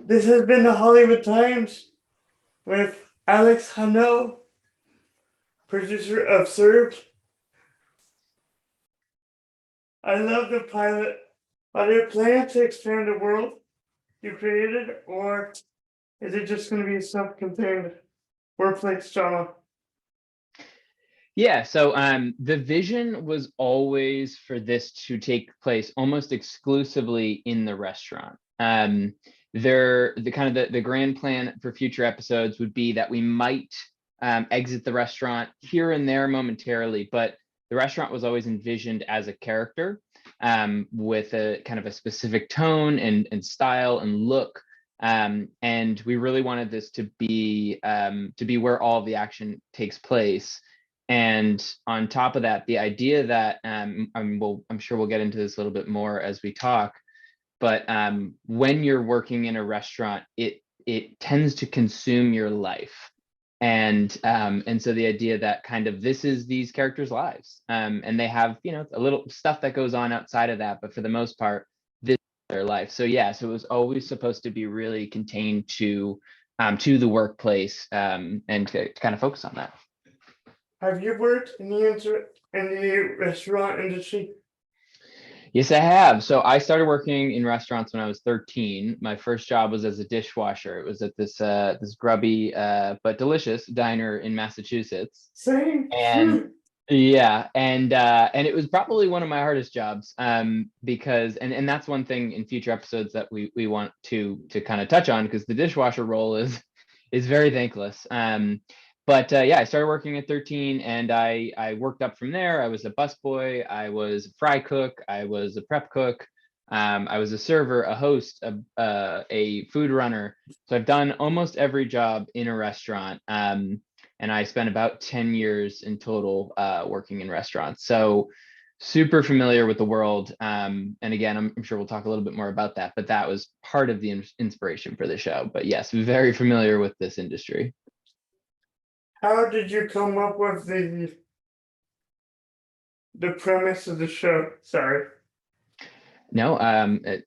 This has been the Hollywood Times with Alex Hanno, producer of Served. I love the pilot. Are there plans to expand the world you created, or is it just going to be a self-contained workplace drama? Yeah, so the vision was always for this to take place almost exclusively in the restaurant. The grand plan for future episodes would be that we might exit the restaurant here and there momentarily, but the restaurant was always envisioned as a character with a kind of a specific tone and style and look. And we really wanted this to be where all of the action takes place. And on top of that, the idea that I'm sure we'll get into this a little bit more as we talk, but when you're working in a restaurant, it tends to consume your life. And so the idea that kind of this is these characters' lives, and they have a little stuff that goes on outside of that, but for the most part, this is their life. So yeah, so it was always supposed to be really contained to the workplace, and to kind of focus on that. Have you worked in the restaurant industry? Yes, I have. So I started working in restaurants when I was 13. My first job was as a dishwasher. It was at this grubby but delicious diner in Massachusetts. Same. And yeah, and it was probably one of my hardest jobs, because and that's one thing in future episodes that we want to kind of touch on, because the dishwasher role is very thankless. But yeah, I started working at 13, and I worked up from there. I was a busboy, I was a fry cook, I was a prep cook, I was a server, a host, a food runner. So I've done almost every job in a restaurant, and I spent about 10 years in total working in restaurants. So super familiar with the world. And again, I'm sure we'll talk a little bit more about that, but that was part of the inspiration for the show. But yes, very familiar with this industry. How did you come up with the premise of the show? Sorry. No,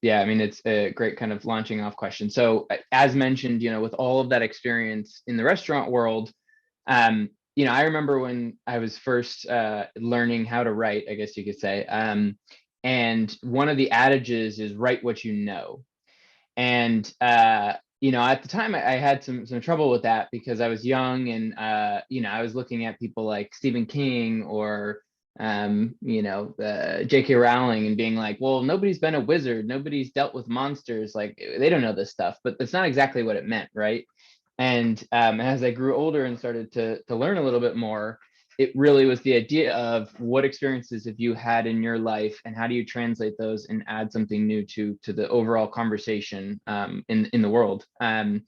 yeah, I mean, it's a great kind of launching off question. So as mentioned, with all of that experience in the restaurant world, I remember when I was first learning how to write, I guess you could say, and one of the adages is write what you know. And at the time I had some trouble with that, because I was young, and I was looking at people like Stephen King or J.K. Rowling, and being like, well, nobody's been a wizard, nobody's dealt with monsters, like they don't know this stuff. But that's not exactly what it meant, right? And as I grew older and started to learn a little bit more, it really was the idea of what experiences have you had in your life, and how do you translate those and add something new to the overall conversation in the world. And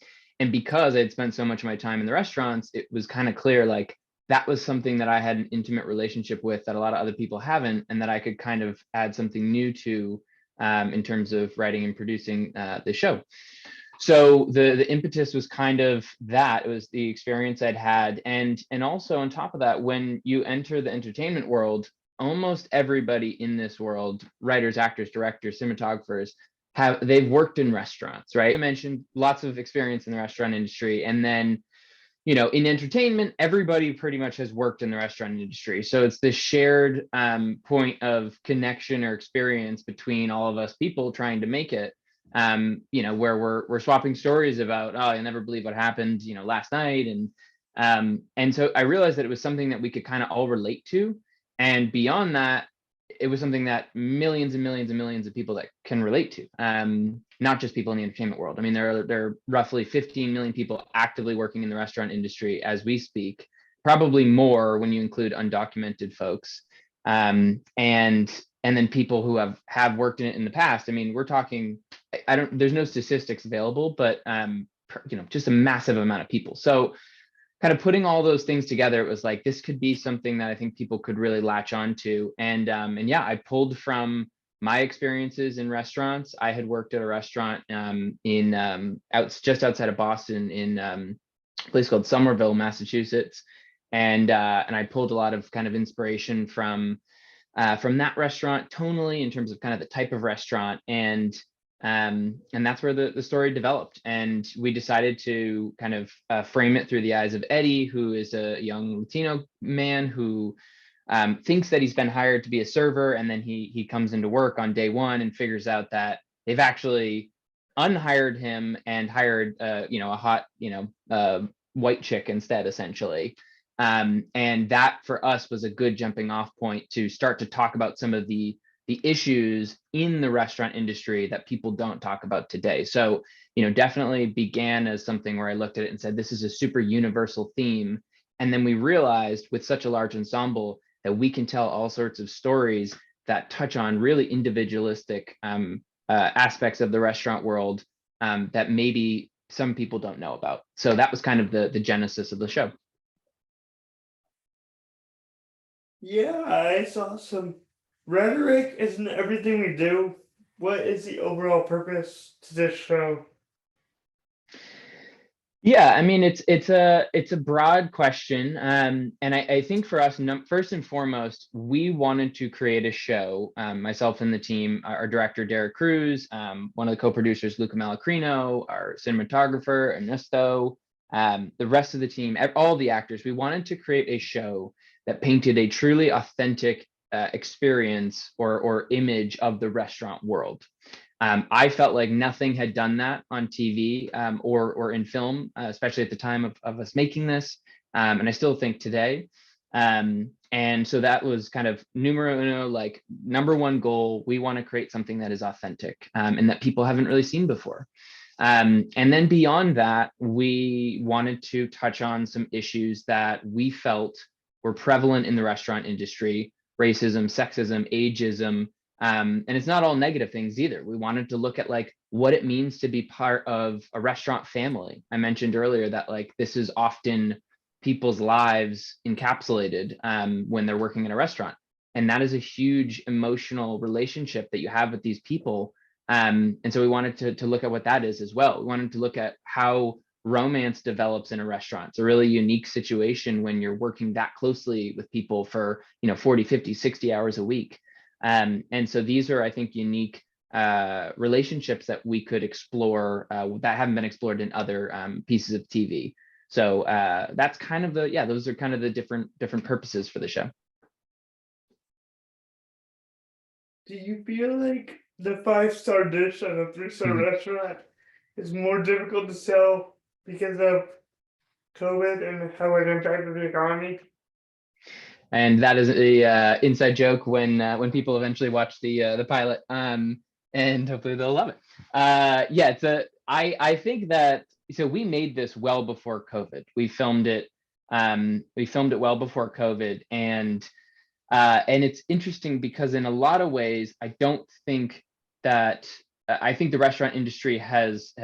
because I had spent so much of my time in the restaurants, it was kind of clear, like, that was something that I had an intimate relationship with that a lot of other people haven't, and that I could kind of add something new to, in terms of writing and producing the show. So the impetus was kind of that. It was the experience I'd had, and also on top of that, when you enter the entertainment world, almost everybody in this world, writers, actors, directors, cinematographers, they've worked in restaurants, right? I mentioned lots of experience in the restaurant industry, and then in entertainment, everybody pretty much has worked in the restaurant industry. So it's this shared point of connection or experience between all of us people trying to make it, where we're swapping stories about, oh, I never believe what happened, last night. And so I realized that it was something that we could kind of all relate to. And beyond that, it was something that millions and millions and millions of people that can relate to, not just people in the entertainment world. I mean, there are roughly 15 million people actively working in the restaurant industry as we speak, probably more when you include undocumented folks, and then people who have worked in it in the past. I mean, we're talking, there's no statistics available, but just a massive amount of people. So kind of putting all those things together, it was like, this could be something that I think people could really latch on to. And yeah, I pulled from my experiences in restaurants. I had worked at a restaurant just outside of Boston, in a place called Somerville, Massachusetts. And I pulled a lot of kind of inspiration from that restaurant tonally, in terms of kind of the type of restaurant. And And that's where the story developed. And we decided to kind of frame it through the eyes of Eddie, who is a young Latino man who thinks that he's been hired to be a server, and then he comes into work on day one and figures out that they've actually unhired him and hired a hot white chick instead, essentially. And that for us was a good jumping off point to start to talk about some of the issues in the restaurant industry that people don't talk about today. So, definitely began as something where I looked at it and said, this is a super universal theme. And then we realized with such a large ensemble that we can tell all sorts of stories that touch on really individualistic aspects of the restaurant world that maybe some people don't know about. So that was kind of the genesis of the show. Yeah, it's awesome. Rhetoric isn't everything we do. What is the overall purpose to this show? Yeah, I mean, it's a broad question, and I think for us, first and foremost, we wanted to create a show. Myself and the team, our director Derek Cruz, one of the co-producers Luca Malacrino, our cinematographer Ernesto, the rest of the team, all the actors. We wanted to create a show that painted a truly authentic experience or image of the restaurant world. I felt like nothing had done that on TV or in film, especially at the time of us making this, and I still think today. And so that was kind of numero uno, like number one goal. We want to create something that is authentic and that people haven't really seen before. And then beyond that, we wanted to touch on some issues that we felt were prevalent in the restaurant industry: racism, sexism, ageism. And it's not all negative things either. We wanted to look at like what it means to be part of a restaurant family. I mentioned earlier that like this is often people's lives encapsulated when they're working in a restaurant. And that is a huge emotional relationship that you have with these people. And so we wanted to look at what that is as well. We wanted to look at how romance develops in a restaurant. It's a really unique situation when you're working that closely with people for 40, 50, 60 hours a week. And so these are, I think, unique relationships that we could explore that haven't been explored in other pieces of TV. So that's kind of those are kind of the different purposes for the show. Do you feel like the 5-star dish at a 3-star restaurant is more difficult to sell because of COVID and how it impacted the economy? And that is a inside joke when people eventually watch the pilot, and hopefully they'll love it. I think that, so we made this well before COVID. We filmed it well before COVID, and it's interesting because in a lot of ways, I don't think that I think the restaurant industry has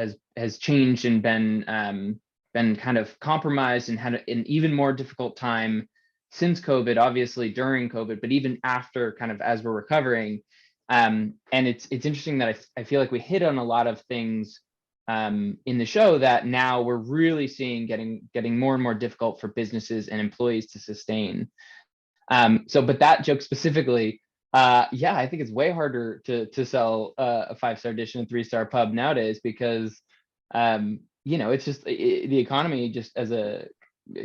changed and been kind of compromised and had an even more difficult time since COVID, obviously during COVID, but even after, kind of as we're recovering. And it's interesting that I feel like we hit on a lot of things in the show that now we're really seeing getting more and more difficult for businesses and employees to sustain. But that joke specifically, I think it's way harder to sell a 5-star dish in a 3-star pub nowadays because it's just the economy just as a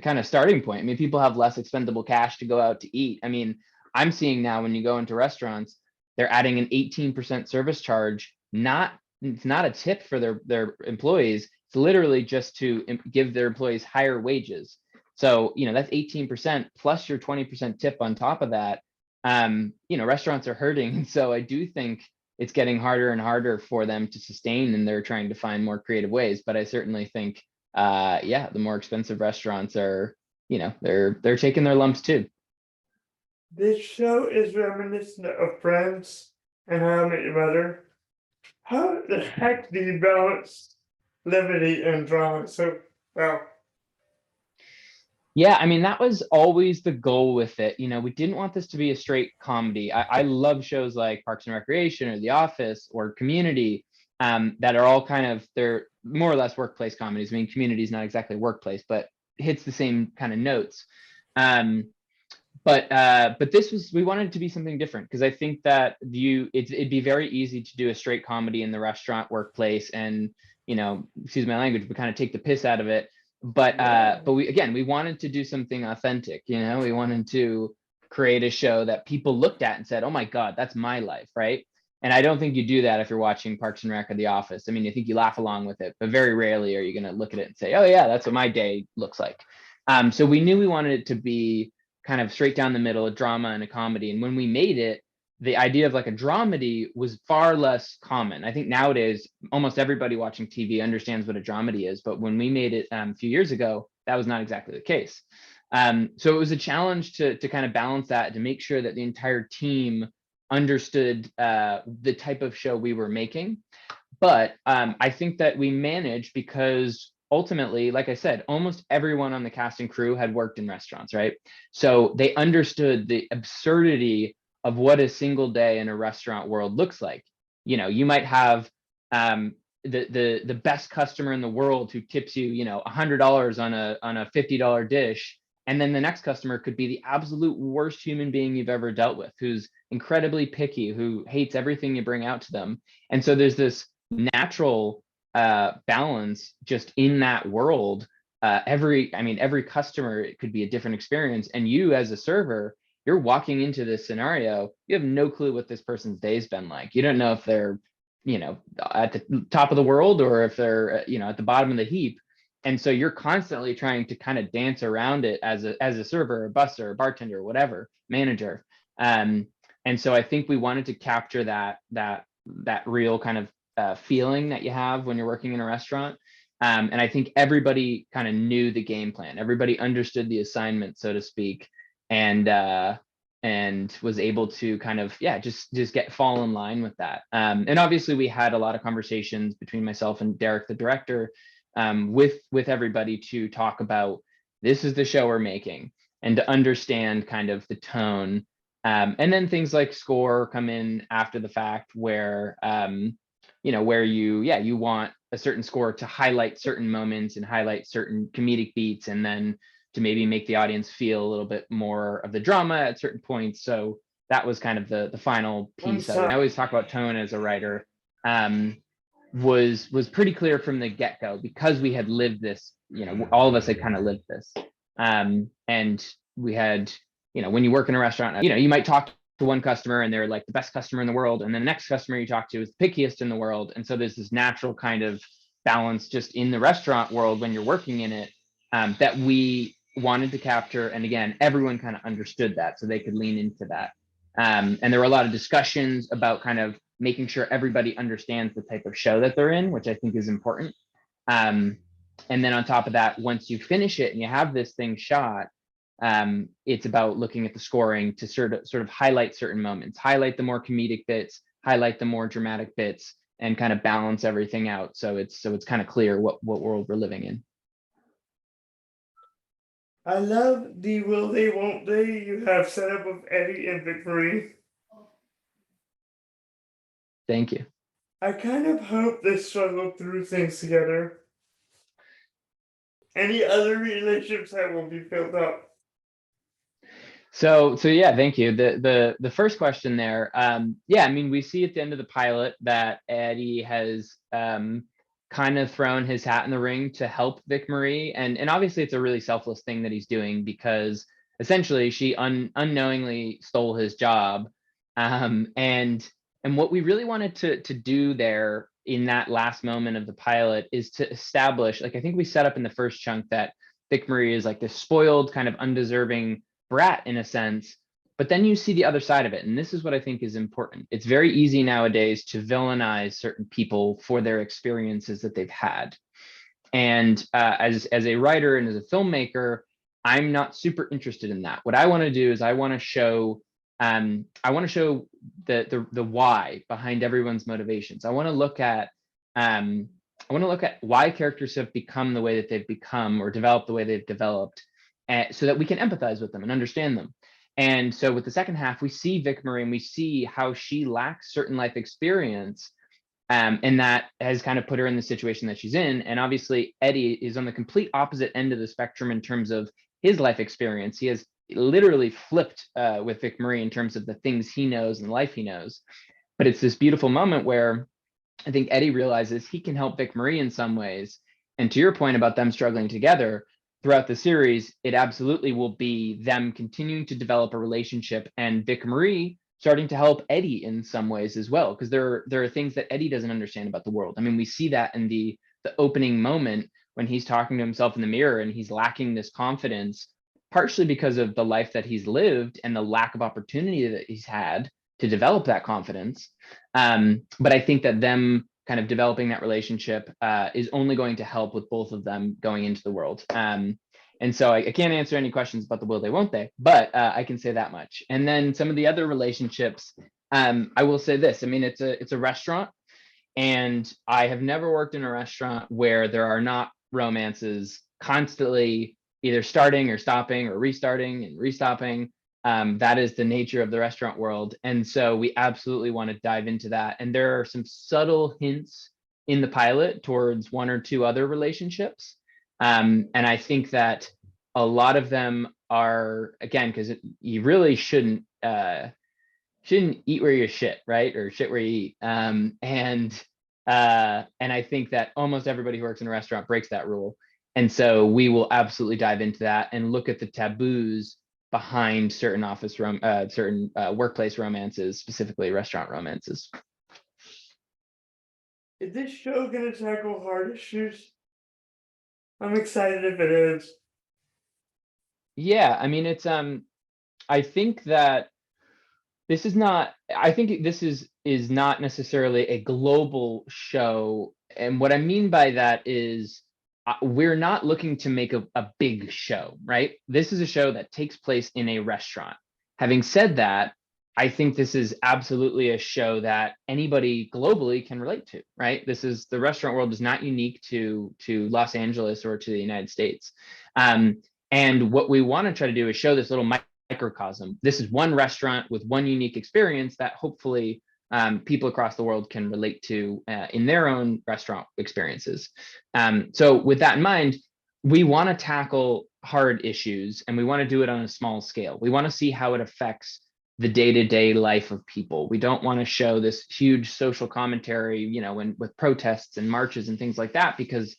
kind of starting point. I mean, people have less expendable cash to go out to eat. I mean, I'm seeing now when you go into restaurants, they're adding an 18% service charge. It's not a tip for their employees. It's literally just to give their employees higher wages. So, that's 18% plus your 20% tip on top of that. Restaurants are hurting. And so I do think it's getting harder and harder for them to sustain, and they're trying to find more creative ways. But I certainly think the more expensive restaurants are, they're taking their lumps too. This show is reminiscent of Friends and How I Met Your Mother. How the heck do you balance levity and drama so well? Yeah, I mean, that was always the goal with it. We didn't want this to be a straight comedy. I love shows like Parks and Recreation or The Office or Community that are all they're more or less workplace comedies. I mean, Community is not exactly workplace, but hits the same kind of notes. but this was, we wanted it to be something different because I think that it'd be very easy to do a straight comedy in the restaurant workplace and, excuse my language, but kind of take the piss out of it. But we wanted to do something authentic. We wanted to create a show that people looked at and said, oh my God, that's my life, right? And I don't think you do that if you're watching Parks and Rec or The Office. I mean, I think you laugh along with it, but very rarely are you going to look at it and say, oh yeah, that's what my day looks like. So we knew we wanted it to be kind of straight down the middle, a drama and a comedy. And when we made it, the idea of like a dramedy was far less common. I think nowadays almost everybody watching TV understands what a dramedy is, but when we made it a few years ago, that was not exactly the case. So it was a challenge to kind of balance that, to make sure that the entire team understood the type of show we were making. But I think that we managed because ultimately, like I said, almost everyone on the cast and crew had worked in restaurants, right? So they understood the absurdity of what a single day in a restaurant world looks like. You might have the best customer in the world who tips you, $100 on a $50 dish, and then the next customer could be the absolute worst human being you've ever dealt with, who's incredibly picky, who hates everything you bring out to them. And so there's this natural balance just in that world. Every customer, it could be a different experience, and you as a server, you're walking into this scenario, you have no clue what this person's day's been like. You don't know if they're at the top of the world or if they're at the bottom of the heap. And so you're constantly trying to kind of dance around it as a server, a busser, a bartender, whatever, manager. And so I think we wanted to capture that real kind of feeling that you have when you're working in a restaurant. And I think everybody kind of knew the game plan. Everybody understood the assignment, so to speak, and was able to kind of just fall in line with that. And obviously we had a lot of conversations between myself and Derek, the director, with everybody to talk about, this is the show we're making, and to understand kind of the tone. And then things like score come in after the fact, where where you want a certain score to highlight certain moments and highlight certain comedic beats, and then to maybe make the audience feel a little bit more of the drama at certain points. So that was kind of the final piece of it. I always talk about tone as a writer. Was pretty clear from the get-go, because we had lived this, all of us had kind of lived this. And we had, when you work in a restaurant, you might talk to one customer and they're like the best customer in the world, and then the next customer you talk to is the pickiest in the world. And so there's this natural kind of balance just in the restaurant world when you're working in it, that we wanted to capture. And again, everyone kind of understood that, so they could lean into that. And there were a lot of discussions about kind of making sure everybody understands the type of show that they're in, which I think is important. And then on top of that, once you finish it and you have this thing shot, it's about looking at the scoring to sort of highlight certain moments, highlight the more comedic bits, highlight the more dramatic bits, and kind of balance everything out. So it's kind of clear what world we're living in. I love the will they, won't they you have set up with Eddie and Victory. Thank you. I kind of hope they struggle through things together. Any other relationships that will be built up? So yeah, thank you. The first question there, we see at the end of the pilot that Eddie has kind of thrown his hat in the ring to help Vic Marie, and obviously it's a really selfless thing that he's doing, because essentially she unknowingly stole his job, and what we really wanted to do there in that last moment of the pilot is to establish, like, I think we set up in the first chunk that Vic Marie is like this spoiled, kind of undeserving brat in a sense, but then you see the other side of it. And this is what I think is important. It's very easy nowadays to villainize certain people for their experiences that they've had. And as a writer and as a filmmaker, I'm not super interested in that. What I want to do is I want to show the why behind everyone's motivations. I want to look at why characters have become the way that they've become, or developed the way they've developed, so that we can empathize with them and understand them. And so with the second half, we see Vic Marie and we see how she lacks certain life experience, and that has kind of put her in the situation that she's in. And obviously Eddie is on the complete opposite end of the spectrum in terms of his life experience. He has literally flipped with Vic Marie in terms of the things he knows and the life he knows. But it's this beautiful moment where I think Eddie realizes he can help Vic Marie in some ways. And to your point about them struggling together throughout the series, it absolutely will be them continuing to develop a relationship and Vic Marie starting to help Eddie in some ways as well, because there are things that Eddie doesn't understand about the world. I mean, we see that in the opening moment when he's talking to himself in the mirror and he's lacking this confidence, partially because of the life that he's lived and the lack of opportunity that he's had to develop that confidence. But I think that them kind of developing that relationship is only going to help with both of them going into the world. And so I can't answer any questions about the will they, won't they, but I can say that much. And then some of the other relationships, I will say this. I mean, it's a restaurant, and I have never worked in a restaurant where there are not romances constantly either starting or stopping or restarting and restopping. That is the nature of the restaurant world. And so we absolutely want to dive into that. And there are some subtle hints in the pilot towards one or two other relationships. And I think that a lot of them are, again, because you really shouldn't eat where you shit, right? Or shit where you eat. And I think that almost everybody who works in a restaurant breaks that rule. And so we will absolutely dive into that and look at the taboos behind certain workplace romances, specifically restaurant romances. Is this show gonna tackle hard issues? I'm excited if it is. Yeah, I mean, it's I think that this is not, I think this is not necessarily a global show. And what I mean by that is we're not looking to make a big show, right? This is a show that takes place in a restaurant. Having said that, I think this is absolutely a show that anybody globally can relate to, right? The restaurant world is not unique to Los Angeles or to the United States. And what we want to try to do is show this little microcosm. This is one restaurant with one unique experience that hopefully people across the world can relate to in their own restaurant experiences. So with that in mind, we want to tackle hard issues, and we want to do it on a small scale. We want to see how it affects the day-to-day life of people. We don't want to show this huge social commentary, with protests and marches and things like that, because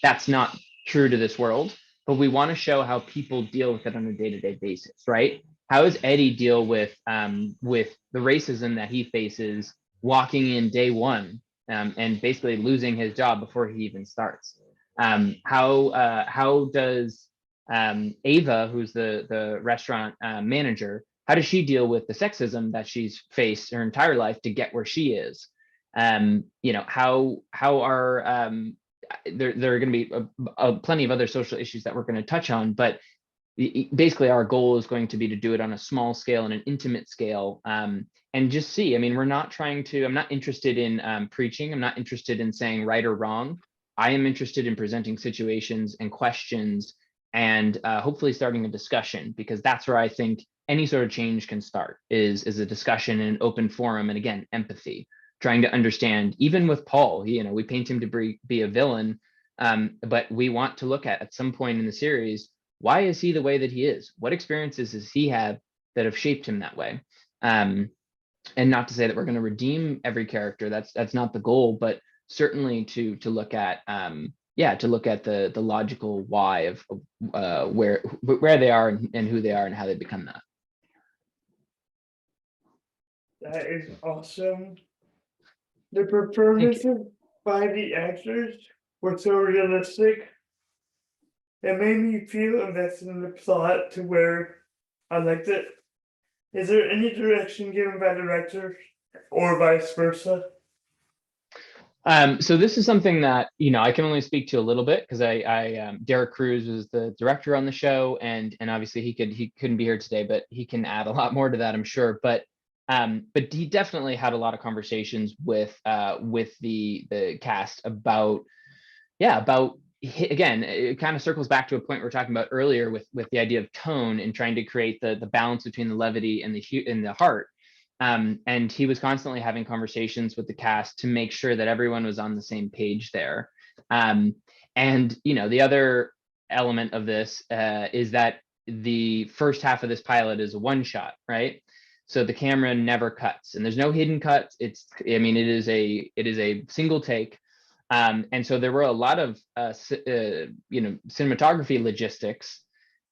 that's not true to this world. But we want to show how people deal with it on a day-to-day basis, right? How does Eddie deal with the racism that he faces walking in day one and basically losing his job before he even starts? How does Ava, who's the restaurant manager, how does she deal with the sexism that she's faced her entire life to get where she is? How are there are going to be plenty of other social issues that we're going to touch on, but basically our goal is going to be to do it on a small scale and an intimate scale, and just see. I mean, I'm not interested in preaching. I'm not interested in saying right or wrong. I am interested in presenting situations and questions and hopefully starting a discussion, because that's where I think any sort of change can start, is a discussion in an open forum. And again, empathy, trying to understand. Even with Paul, we paint him to be a villain, but we want to look at some point in the series, why is he the way that he is? What experiences does he have that have shaped him that way? And not to say that we're going to redeem every character. That's not the goal, but certainly to look at the logical why of where they are and who they are and how they become that. That is awesome. The performances by the actors were so realistic. It made me feel invested in the plot to where I liked it. Is there any direction given by the director or vice versa? So this is something that I can only speak to a little bit, because Derek Cruz was the director on the show, and obviously he couldn't be here today, but he can add a lot more to that, I'm sure. But he definitely had a lot of conversations with the cast about again, it kind of circles back to a point we were talking about earlier with the idea of tone and trying to create the balance between the levity and the heart. And he was constantly having conversations with the cast to make sure that everyone was on the same page there. And the other element of this is that the first half of this pilot is a one shot, right? So the camera never cuts, and there's no hidden cuts. I mean, it is a single take. And so there were a lot of cinematography logistics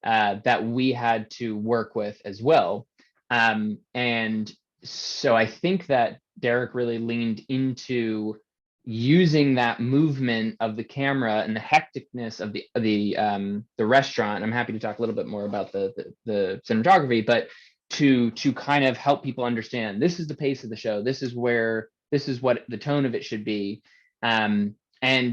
that we had to work with as well. And so I think that Derek really leaned into using that movement of the camera and the hecticness of the restaurant. I'm happy to talk a little bit more about the cinematography, but to kind of help people understand this is the pace of the show. This is what the tone of it should be. And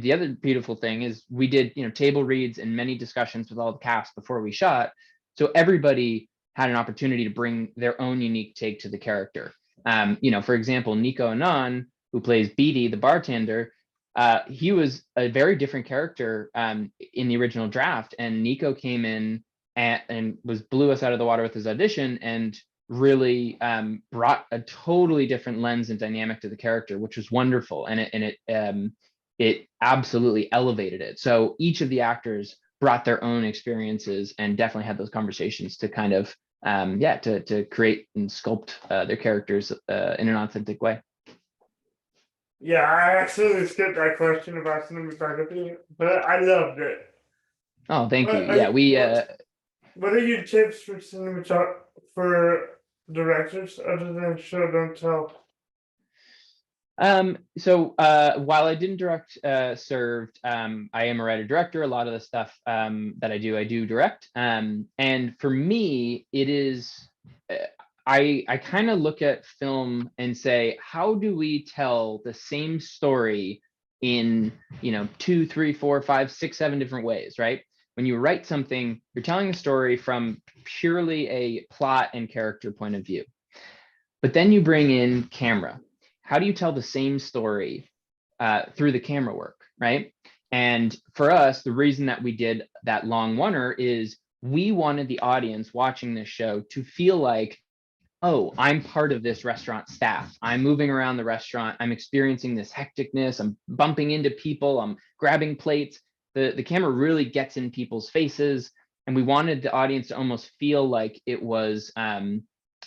the other beautiful thing is we did, table reads and many discussions with all the cast before we shot. So everybody had an opportunity to bring their own unique take to the character. For example, Nico Anan, who plays Beatty, the bartender, he was a very different character in the original draft. And Nico came in and blew us out of the water with his audition and really brought a totally different lens and dynamic to the character, which was wonderful. And it absolutely elevated it. So each of the actors brought their own experiences and definitely had those conversations to kind of to create and sculpt their characters in an authentic way. Yeah, I actually skipped that question about cinematography, but I loved it. Oh, thank you. What Yeah, we what are your tips for for directors other than show don't tell? So while I didn't direct served, I am a writer director. A lot of the stuff that I do direct. And for me, it is I kind of look at film and say, how do we tell the same story in 2, 3, 4, 5, 6, 7 different ways, right? When you write something, you're telling a story from purely a plot and character point of view. But then you bring in camera. How do you tell the same story through the camera work, right? And for us, the reason that we did that long oneer is we wanted the audience watching this show to feel like, oh, I'm part of this restaurant staff. I'm moving around the restaurant. I'm experiencing this hecticness. I'm bumping into people. I'm grabbing plates. The camera really gets in people's faces. And we wanted the audience to almost feel like it was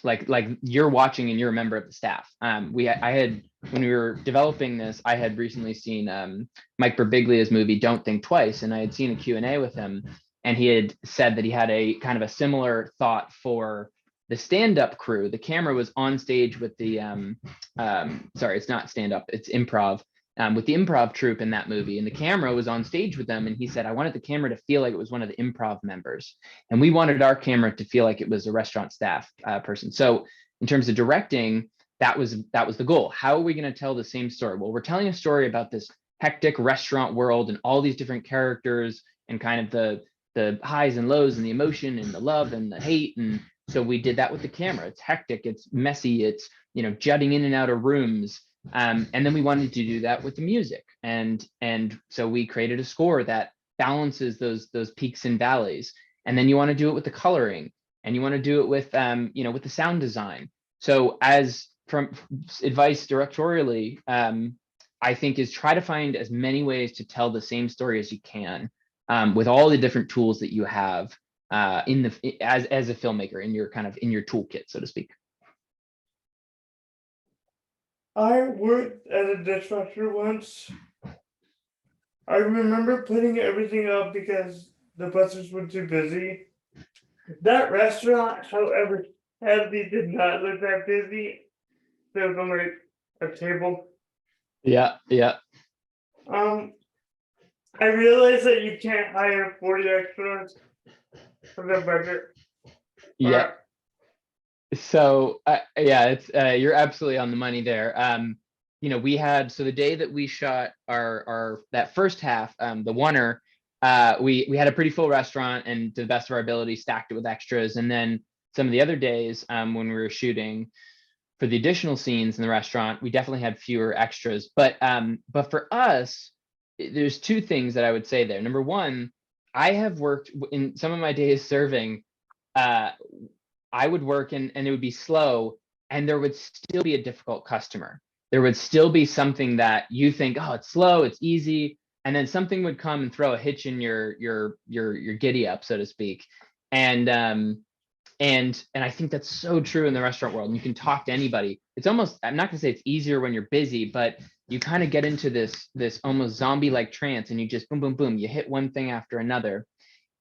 like you're watching and you're a member of the staff. When we were developing this, I had recently seen Mike Birbiglia's movie Don't Think Twice, and I had seen a Q&A with him, and he had said that he had a kind of a similar thought for the stand-up crew. The camera was on stage with the sorry, it's not stand-up, it's improv, with the improv troupe in that movie, and the camera was on stage with them, and he said, I wanted the camera to feel like it was one of the improv members, and we wanted our camera to feel like it was a restaurant staff person. So in terms of directing, that was the goal. How are we going to tell the same story? Well, we're telling a story about this hectic restaurant world and all these different characters and kind of the highs and lows and the emotion and the love and the hate. And so we did that with the camera. It's hectic, it's messy, it's jutting in and out of rooms. And then we wanted to do that with the music. And so we created a score that balances those peaks and valleys. And then you want to do it with the coloring, and you want to do it with with the sound design. So as from advice directorially, I think is try to find as many ways to tell the same story as you can, with all the different tools that you have as a filmmaker in your toolkit, so to speak. I worked at a dishwasher once. I remember putting everything up because the buses were too busy. That restaurant, however, sadly did not look that busy. There was only a table. Yeah. I realized that you can't hire 40 extras for the budget. Yeah. So it's you're absolutely on the money there. We had, so the day that we shot our that first half, the oneer, we had a pretty full restaurant, and to the best of our ability stacked it with extras. And then some of the other days, when we were shooting for the additional scenes in the restaurant, we definitely had fewer extras. But for us, there's two things that I would say there. Number one, I have worked in some of my days serving. I would work and it would be slow, and there would still be a difficult customer. There would still be something that you think, oh, it's slow, it's easy, and then something would come and throw a hitch in your giddy up, so to speak. And I think that's so true in the restaurant world. And you can talk to anybody. It's almost, I'm not gonna say it's easier when you're busy, but you kind of get into this almost zombie-like trance, and you just boom, boom, boom, you hit one thing after another.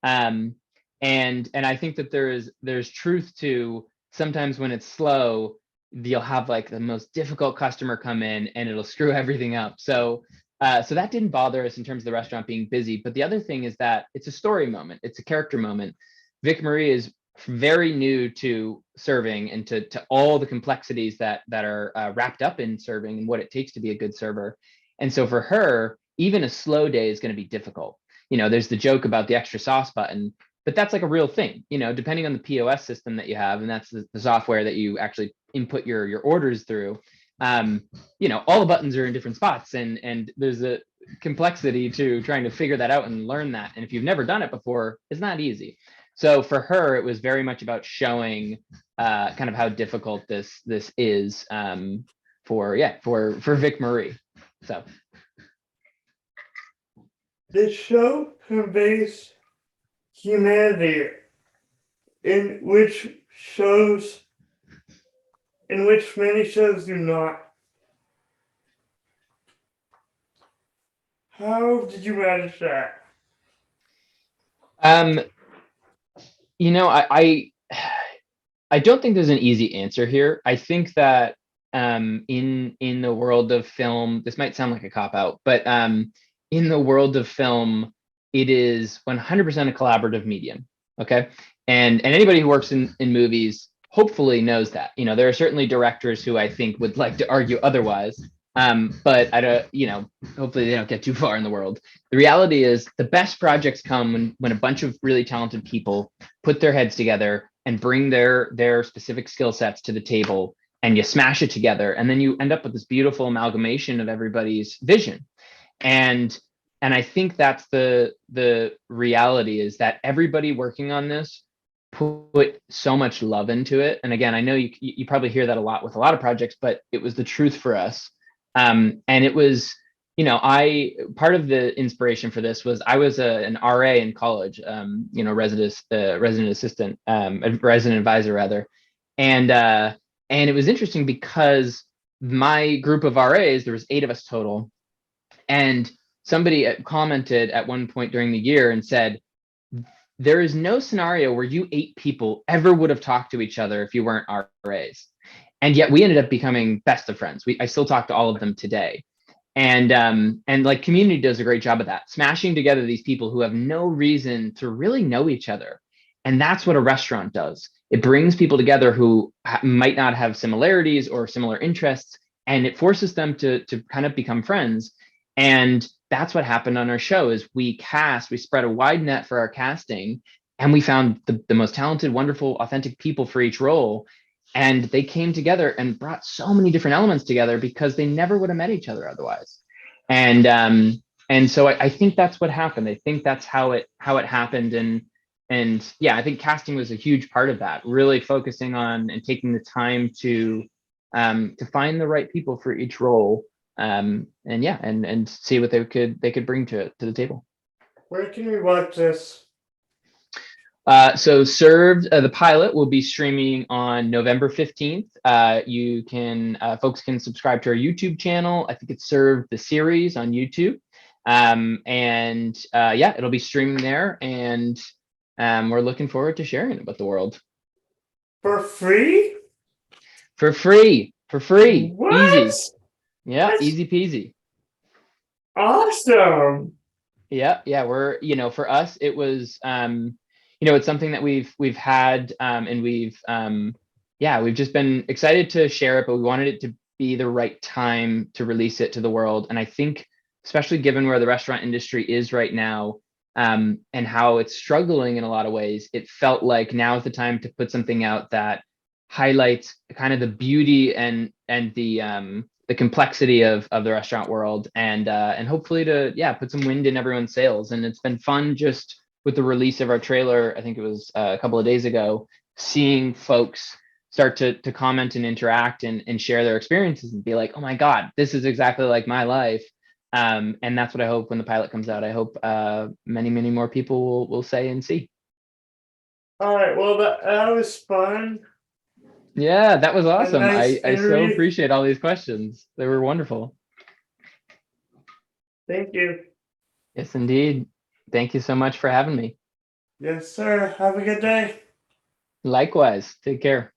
um and I think that there's truth to, sometimes when it's slow, you'll have like the most difficult customer come in and it'll screw everything up. So that didn't bother us in terms of the restaurant being busy. But the other thing is that it's a story moment, it's a character moment. Vic Marie is very new to serving, and to all the complexities that are wrapped up in serving and what it takes to be a good server. And so for her, even a slow day is going to be difficult. There's the joke about the extra sauce button, but that's like a real thing, depending on the POS system that you have, and that's the software that you actually input your orders through. All the buttons are in different spots, and there's a complexity to trying to figure that out and learn that. And if you've never done it before, it's not easy. So for her, it was very much about showing kind of how difficult this is, for Vic Marie. So The show conveys humanity in which shows in which many shows do not. How did you manage that? um, I don't think there's an easy answer here. I think that in the world of film, this might sound like a cop out, but in the world of film, it is 100% a collaborative medium. Okay, and anybody who works in movies hopefully knows that. There are certainly directors who I think would like to argue otherwise. But I don't, hopefully they don't get too far in the world. The reality is the best projects come when a bunch of really talented people put their heads together and bring their specific skill sets to the table, and you smash it together, and then you end up with this beautiful amalgamation of everybody's vision. And I think that's the reality, is that everybody working on this put so much love into it. And again, I know you probably hear that a lot with a lot of projects, but it was the truth for us. And it was, I part of the inspiration for this was I was an RA in college, resident assistant, resident advisor rather. And it was interesting because my group of RAs, there was 8 of us total, and somebody commented at one point during the year and said, there is no scenario where you 8 people ever would have talked to each other if you weren't RAs. And yet we ended up becoming best of friends. I still talk to all of them today. And like Community does a great job of that, smashing together these people who have no reason to really know each other. And that's what a restaurant does. It brings people together who might not have similarities or similar interests, and it forces them to kind of become friends. And that's what happened on our show. Is we spread a wide net for our casting, and we found the most talented, wonderful, authentic people for each role. And they came together and brought so many different elements together because they never would have met each other otherwise. And so I think that's what happened. I think that's how it happened. And yeah, I think casting was a huge part of that, really focusing on and taking the time to find the right people for each role. And see what they could bring to the table. Where can we watch this? So Served, the pilot will be streaming on November 15th. Folks can subscribe to our YouTube channel. I think it's Served the series on YouTube. It'll be streaming there, and we're looking forward to sharing it with the world. For free? For free. What? Easy. Yeah, That's easy peasy. awesome. Yeah. We're, for us, it was, it's something that we've had, and we've just been excited to share it, but we wanted it to be the right time to release it to the world. And I think, especially given where the restaurant industry is right now, and how it's struggling in a lot of ways, it felt like now is the time to put something out that highlights kind of the beauty and the complexity of the restaurant world, and hopefully to put some wind in everyone's sails. And it's been fun just with the release of our trailer. I think it was a couple of days ago, seeing folks start to comment and interact and share their experiences and be like, oh my God, this is exactly like my life. And that's what I hope when the pilot comes out. I hope many more people will say and see. All right. Well, that was fun. Yeah, that was A awesome. nice I so interview. appreciate all these questions. They were wonderful. Thank you. Yes, indeed. Thank you so much for having me. Yes, sir. Have a good day. Likewise. Take care.